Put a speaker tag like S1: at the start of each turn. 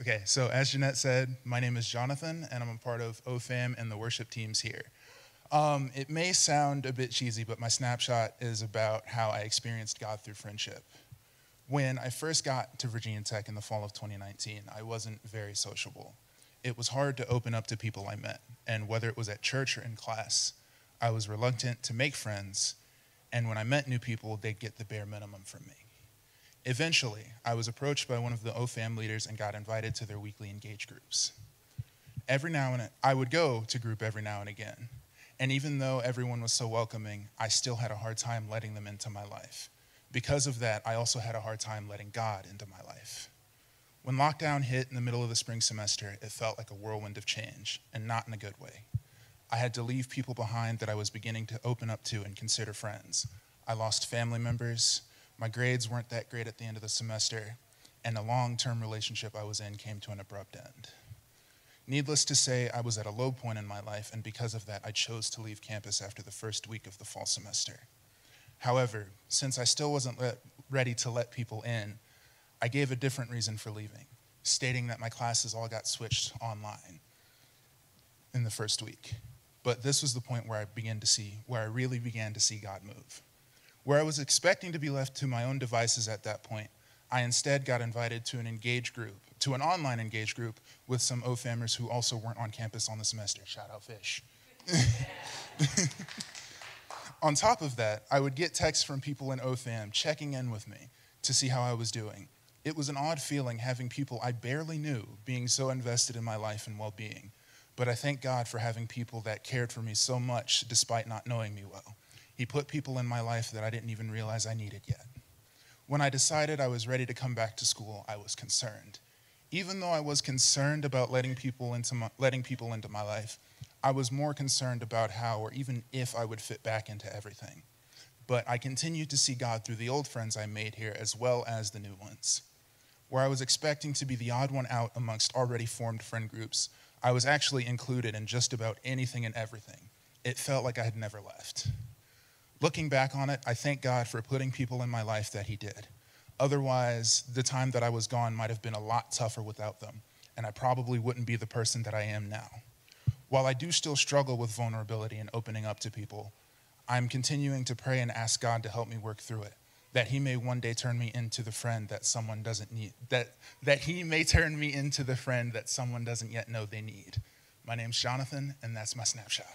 S1: Okay, so as Jeanette said, my name is Jonathan, and I'm a part of OFAM and the worship teams here. It may sound a bit cheesy, but my snapshot is about how I experienced God through friendship. When I first got to Virginia Tech in the fall of 2019, I wasn't very sociable. It was hard to open up to people I met, and whether it was at church or in class, I was reluctant to make friends, and when I met new people, they'd get the bare minimum from me. Eventually, I was approached by one of the OFAM leaders and got invited to their weekly engage groups. Every now and then, I would go to group every now and again, and even though everyone was so welcoming, I still had a hard time letting them into my life. Because of that, I also had a hard time letting God into my life. When lockdown hit in the middle of the spring semester, it felt like a whirlwind of change, and not in a good way. I had to leave people behind that I was beginning to open up to and consider friends. I lost family members. My grades weren't that great at the end of the semester, and a long-term relationship I was in came to an abrupt end. Needless to say, I was at a low point in my life, and because of that, I chose to leave campus after the first week of the fall semester. However, since I still wasn't ready to let people in, I gave a different reason for leaving, stating that my classes all got switched online in the first week. But this was the point where I really began to see God move. Where I was expecting to be left to my own devices at that point, I instead got invited to an online engage group with some OFAMers who also weren't on campus on the semester. Shout out Fish. On top of that, I would get texts from people in OFAM checking in with me to see how I was doing. It was an odd feeling having people I barely knew being so invested in my life and well-being. But I thank God for having people that cared for me so much despite not knowing me well. He put people in my life that I didn't even realize I needed yet. When I decided I was ready to come back to school, I was concerned. Even though I was concerned about letting people into my life, I was more concerned about how or even if I would fit back into everything. But I continued to see God through the old friends I made here as well as the new ones. Where I was expecting to be the odd one out amongst already formed friend groups, I was actually included in just about anything and everything. It felt like I had never left. Looking back on it, I thank God for putting people in my life that he did. Otherwise, the time that I was gone might have been a lot tougher without them, and I probably wouldn't be the person that I am now. While I do still struggle with vulnerability and opening up to people, I'm continuing to pray and ask God to help me work through it, that he may one day turn me into the friend that someone doesn't need, that he may turn me into the friend that someone doesn't yet know they need. My name's Jonathan, and that's my snapshot.